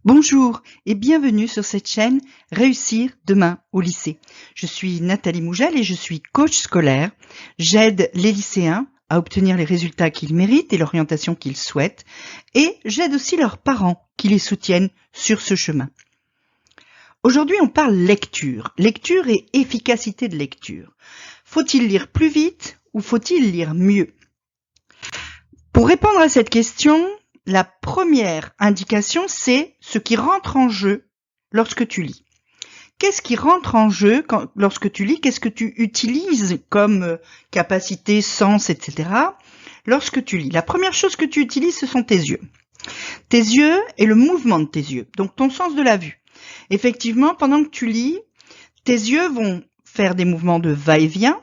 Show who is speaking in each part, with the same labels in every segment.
Speaker 1: Bonjour et bienvenue sur cette chaîne Réussir demain au lycée. Je suis Nathalie Mougel et je suis coach scolaire. J'aide les lycéens à obtenir les résultats qu'ils méritent et l'orientation qu'ils souhaitent, et j'aide aussi leurs parents qui les soutiennent sur ce chemin. Aujourd'hui, on parle lecture. Lecture et efficacité de lecture. Faut-il lire plus vite ou faut-il lire mieux? Pour répondre à cette question, la première indication, c'est ce qui rentre en jeu lorsque tu lis. Qu'est-ce qui rentre en jeu lorsque tu lis? Qu'est-ce que tu utilises comme capacité, sens, etc. lorsque tu lis? La première chose que tu utilises, ce sont tes yeux. Tes yeux et le mouvement de tes yeux, donc ton sens de la vue. Effectivement, pendant que tu lis, tes yeux vont faire des mouvements de va-et-vient,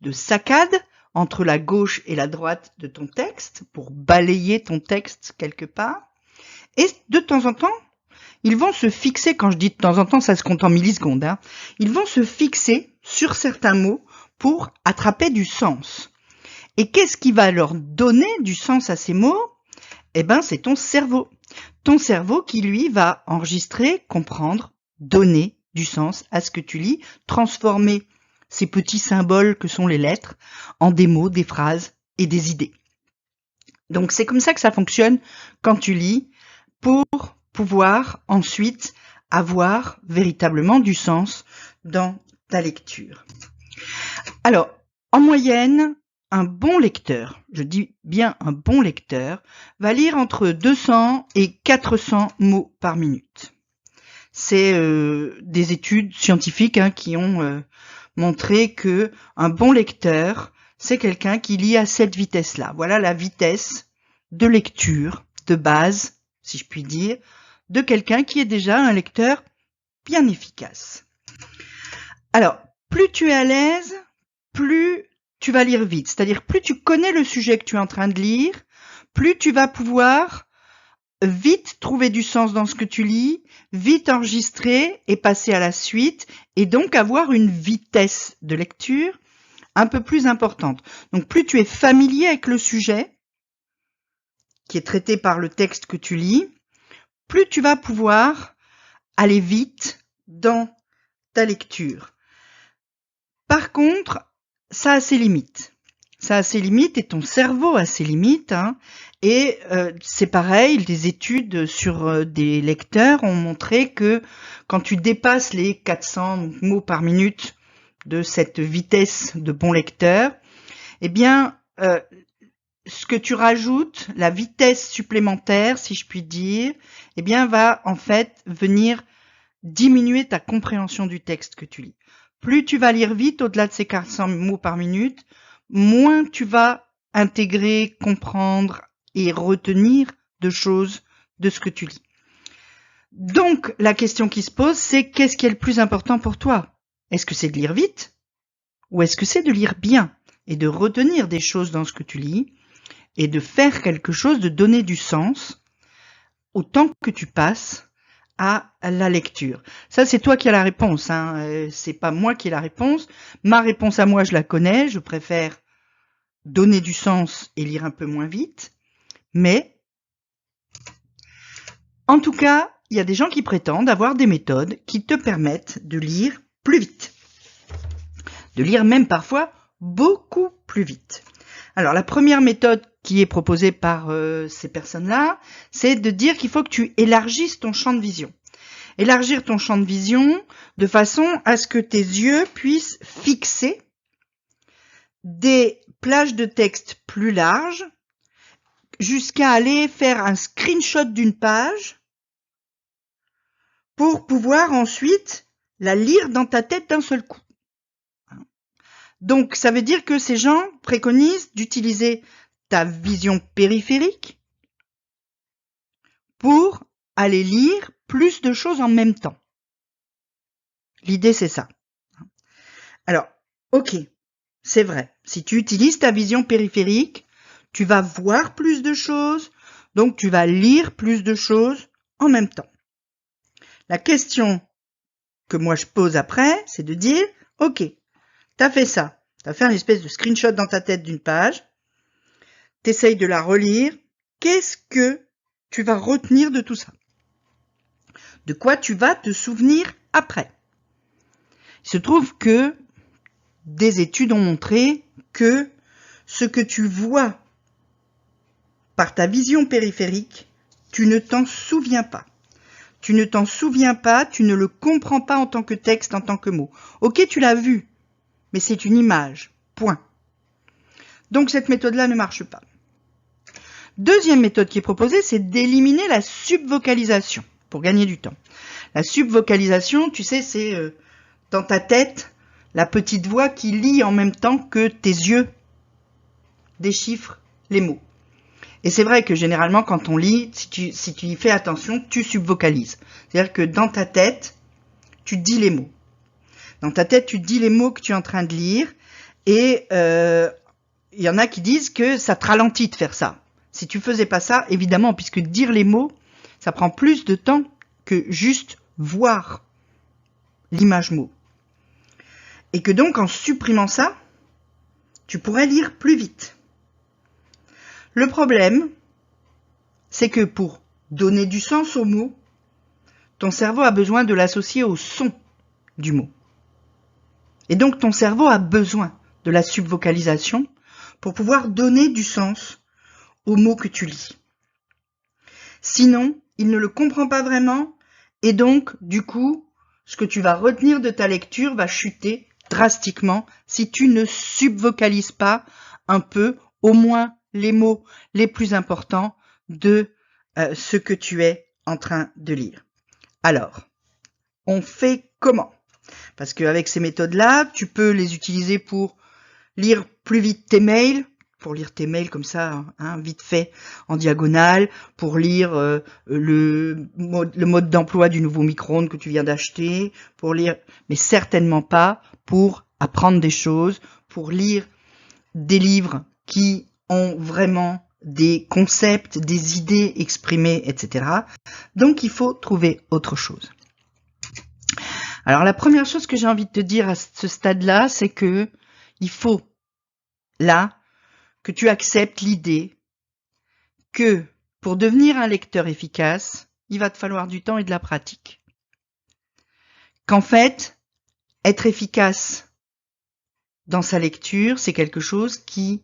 Speaker 1: de saccade, entre la gauche et la droite de ton texte, pour balayer ton texte quelque part. Et de temps en temps, ils vont se fixer, quand je dis de temps en temps, ça se compte en millisecondes, ils vont se fixer sur certains mots pour attraper du sens. Et qu'est-ce qui va leur donner du sens à ces mots? Eh ben, c'est ton cerveau. Ton cerveau qui, lui, va enregistrer, comprendre, donner du sens à ce que tu lis, transformer ces petits symboles que sont les lettres en des mots, des phrases et des idées. Donc c'est comme ça que ça fonctionne quand tu lis, pour pouvoir ensuite avoir véritablement du sens dans ta lecture. Alors, en moyenne, un bon lecteur, je dis bien un bon lecteur, va lire entre 200 et 400 mots par minute. C'est des études scientifiques qui ont montré que un bon lecteur, c'est quelqu'un qui lit à cette vitesse-là. Voilà la vitesse de lecture de base, si je puis dire, de quelqu'un qui est déjà un lecteur bien efficace. Alors, plus tu es à l'aise, plus tu vas lire vite. C'est-à-dire, plus tu connais le sujet que tu es en train de lire, plus tu vas pouvoir vite trouver du sens dans ce que tu lis, vite enregistrer et passer à la suite, et donc avoir une vitesse de lecture un peu plus importante. Donc plus tu es familier avec le sujet qui est traité par le texte que tu lis, plus tu vas pouvoir aller vite dans ta lecture. Par contre, ça a ses limites. Ça a ses limites et ton cerveau a ses limites. Et c'est pareil, des études sur des lecteurs ont montré que quand tu dépasses les 400 mots par minute de cette vitesse de bon lecteur, eh bien, ce que tu rajoutes, la vitesse supplémentaire, si je puis dire, eh bien, va en fait venir diminuer ta compréhension du texte que tu lis. Plus tu vas lire vite, au-delà de ces 400 mots par minute, moins tu vas intégrer, comprendre et retenir de choses de ce que tu lis. Donc, la question qui se pose, c'est qu'est-ce qui est le plus important pour toi? Est-ce que c'est de lire vite? Ou est-ce que c'est de lire bien et de retenir des choses dans ce que tu lis et de faire quelque chose, de donner du sens au temps que tu passes à la lecture? Ça, c'est toi qui as la réponse. C'est pas moi qui ai la réponse. Ma réponse à moi, je la connais. Je préfère donner du sens et lire un peu moins vite. Mais, en tout cas, il y a des gens qui prétendent avoir des méthodes qui te permettent de lire plus vite. De lire même parfois beaucoup plus vite. Alors, la première méthode qui est proposée par ces personnes-là, c'est de dire qu'il faut que tu élargisses ton champ de vision. Élargir ton champ de vision de façon à ce que tes yeux puissent fixer des plages de texte plus larges, jusqu'à aller faire un screenshot d'une page pour pouvoir ensuite la lire dans ta tête d'un seul coup. Donc, ça veut dire que ces gens préconisent d'utiliser ta vision périphérique pour aller lire plus de choses en même temps. L'idée, c'est ça. Alors, ok, c'est vrai. Si tu utilises ta vision périphérique, tu vas voir plus de choses, donc tu vas lire plus de choses en même temps. La question que moi je pose après, c'est de dire, ok, t'as fait ça, t'as fait un espèce de screenshot dans ta tête d'une page, t'essayes de la relire, qu'est-ce que tu vas retenir de tout ça? de quoi tu vas te souvenir après. Il se trouve que des études ont montré que ce que tu vois par ta vision périphérique, tu ne t'en souviens pas. Tu ne t'en souviens pas, tu ne le comprends pas en tant que texte, en tant que mot. Ok, tu l'as vu, mais c'est une image, point. Donc cette méthode-là ne marche pas. Deuxième méthode qui est proposée, c'est d'éliminer la subvocalisation pour gagner du temps. La subvocalisation, tu sais, c'est dans ta tête, la petite voix qui lit en même temps que tes yeux déchiffrent les mots. Et c'est vrai que généralement, quand on lit, si tu y fais attention, tu subvocalises. C'est-à-dire que dans ta tête, tu dis les mots. Dans ta tête, tu dis les mots que tu es en train de lire. Et il y en a qui disent que ça te ralentit de faire ça. Si tu faisais pas ça, évidemment, puisque dire les mots, ça prend plus de temps que juste voir l'image mot. Et que donc, en supprimant ça, tu pourrais lire plus vite. Le problème, c'est que pour donner du sens au mot, ton cerveau a besoin de l'associer au son du mot. Et donc, ton cerveau a besoin de la subvocalisation pour pouvoir donner du sens au mot que tu lis. Sinon, il ne le comprend pas vraiment et donc, du coup, ce que tu vas retenir de ta lecture va chuter drastiquement si tu ne subvocalises pas un peu, au moins, les mots les plus importants de ce que tu es en train de lire. Alors, on fait comment? Parce qu'avec ces méthodes-là, tu peux les utiliser pour lire plus vite tes mails, pour lire tes mails comme ça, hein, vite fait, en diagonale, pour lire le mode d'emploi du nouveau micro-ondes que tu viens d'acheter, pour lire, mais certainement pas pour apprendre des choses, pour lire des livres qui ont vraiment des concepts, des idées exprimées, etc. Donc, il faut trouver autre chose. Alors, la première chose que j'ai envie de te dire à ce stade-là, c'est que il faut, là, que tu acceptes l'idée que pour devenir un lecteur efficace, il va te falloir du temps et de la pratique. Qu'en fait, être efficace dans sa lecture, c'est quelque chose qui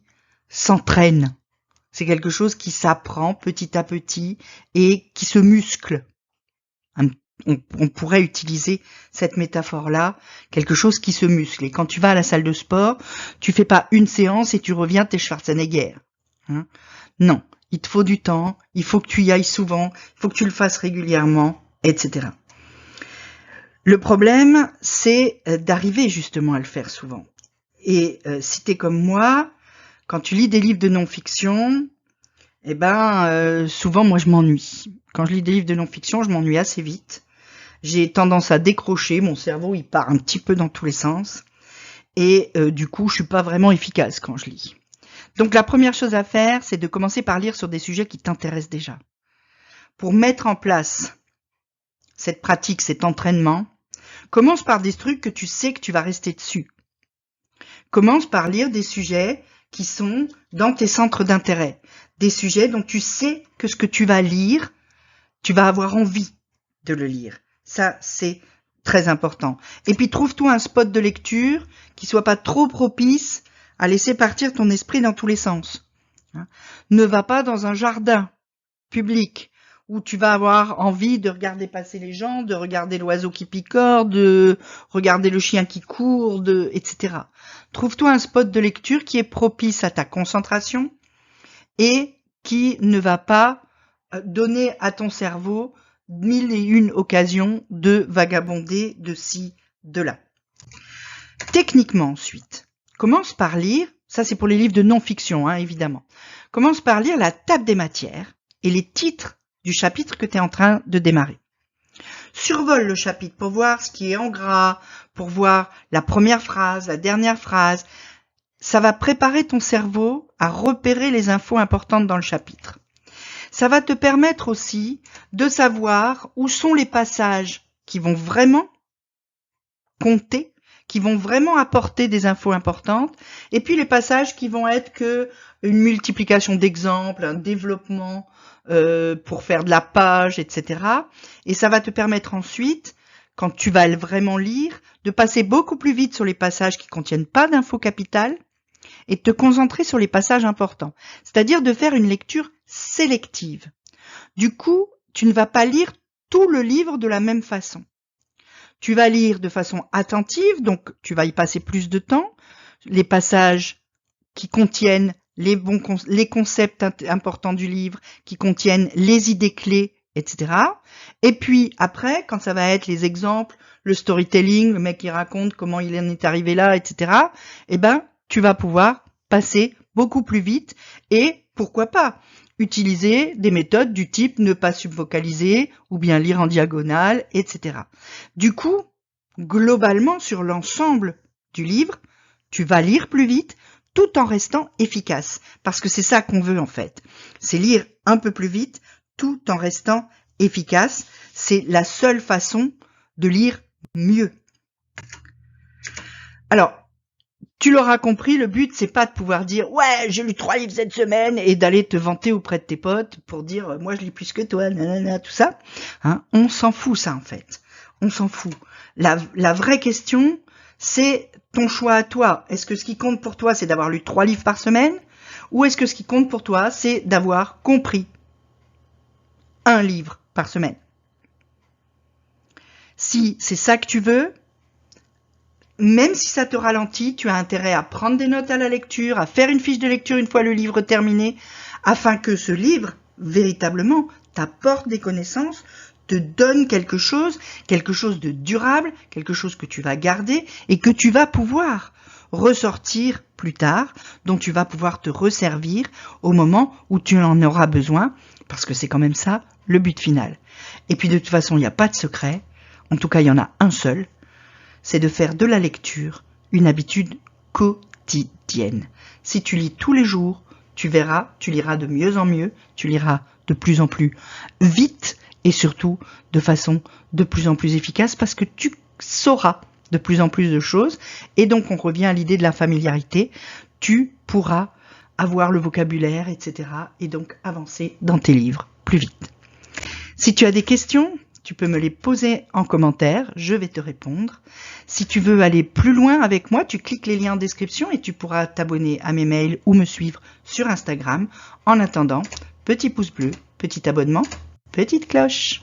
Speaker 1: s'entraîne. C'est quelque chose qui s'apprend petit à petit et qui se muscle. On pourrait utiliser cette métaphore-là, quelque chose qui se muscle. Et quand tu vas à la salle de sport, tu fais pas une séance et tu reviens, t'es Schwarzenegger. Hein? Non, il te faut du temps, il faut que tu y ailles souvent, il faut que tu le fasses régulièrement, etc. Le problème, c'est d'arriver justement à le faire souvent. Et si t'es comme moi, quand tu lis des livres de non-fiction, eh ben, souvent, moi, je m'ennuie. Quand je lis des livres de non-fiction, je m'ennuie assez vite. J'ai tendance à décrocher, mon cerveau, il part un petit peu dans tous les sens. Et du coup, je suis pas vraiment efficace quand je lis. Donc, la première chose à faire, c'est de commencer par lire sur des sujets qui t'intéressent déjà. Pour mettre en place cette pratique, cet entraînement, commence par des trucs que tu sais que tu vas rester dessus. Commence par lire des sujets qui sont dans tes centres d'intérêt. Des sujets dont tu sais que ce que tu vas lire, tu vas avoir envie de le lire. Ça, c'est très important. Et puis, trouve-toi un spot de lecture qui soit pas trop propice à laisser partir ton esprit dans tous les sens. Ne va pas dans un jardin public où tu vas avoir envie de regarder passer les gens, de regarder l'oiseau qui picore, de regarder le chien qui court, etc. Trouve-toi un spot de lecture qui est propice à ta concentration et qui ne va pas donner à ton cerveau 1001 occasions de vagabonder de ci, de là. Techniquement ensuite, commence par lire, ça c'est pour les livres de non-fiction, hein, évidemment, commence par lire la table des matières et les titres du chapitre que tu es en train de démarrer. Survole le chapitre pour voir ce qui est en gras, pour voir la première phrase, la dernière phrase. Ça va préparer ton cerveau à repérer les infos importantes dans le chapitre. Ça va te permettre aussi de savoir où sont les passages qui vont vraiment compter, qui vont vraiment apporter des infos importantes, et puis les passages qui vont être que une multiplication d'exemples, un développement pour faire de la page, etc. Et ça va te permettre ensuite, quand tu vas vraiment lire, de passer beaucoup plus vite sur les passages qui contiennent pas d'infos capitales et de te concentrer sur les passages importants. C'est-à-dire de faire une lecture sélective. Du coup, tu ne vas pas lire tout le livre de la même façon. Tu vas lire de façon attentive, donc tu vas y passer plus de temps. Les passages qui contiennent les concepts importants du livre, qui contiennent les idées clés, etc. Et puis après, quand ça va être les exemples, le storytelling, le mec qui raconte comment il en est arrivé là, etc. Eh ben, tu vas pouvoir passer beaucoup plus vite et pourquoi pas utiliser des méthodes du type ne pas subvocaliser ou bien lire en diagonale, etc. Du coup, globalement, sur l'ensemble du livre, tu vas lire plus vite tout en restant efficace. Parce que c'est ça qu'on veut en fait. C'est lire un peu plus vite tout en restant efficace. C'est la seule façon de lire mieux. Alors, tu l'auras compris, le but, c'est pas de pouvoir dire « Ouais, j'ai lu 3 livres cette semaine » et d'aller te vanter auprès de tes potes pour dire « Moi, je lis plus que toi, nanana, tout ça. » On s'en fout, ça, en fait. On s'en fout. La vraie question, c'est ton choix à toi. Est-ce que ce qui compte pour toi, c'est d'avoir lu 3 livres par semaine? Ou est-ce que ce qui compte pour toi, c'est d'avoir compris 1 livre par semaine? Si c'est ça que tu veux, même si ça te ralentit, tu as intérêt à prendre des notes à la lecture, à faire une fiche de lecture une fois le livre terminé, afin que ce livre, véritablement, t'apporte des connaissances, te donne quelque chose de durable, quelque chose que tu vas garder et que tu vas pouvoir ressortir plus tard, dont tu vas pouvoir te resservir au moment où tu en auras besoin, parce que c'est quand même ça le but final. Et puis de toute façon, il n'y a pas de secret, en tout cas il y en a un seul, c'est de faire de la lecture une habitude quotidienne. Si tu lis tous les jours, tu verras, tu liras de mieux en mieux, tu liras de plus en plus vite et surtout de façon de plus en plus efficace parce que tu sauras de plus en plus de choses et donc on revient à l'idée de la familiarité. Tu pourras avoir le vocabulaire, etc. et donc avancer dans tes livres plus vite. Si tu as des questions, tu peux me les poser en commentaire, je vais te répondre. Si tu veux aller plus loin avec moi, tu cliques les liens en description et tu pourras t'abonner à mes mails ou me suivre sur Instagram. En attendant, petit pouce bleu, petit abonnement, petite cloche.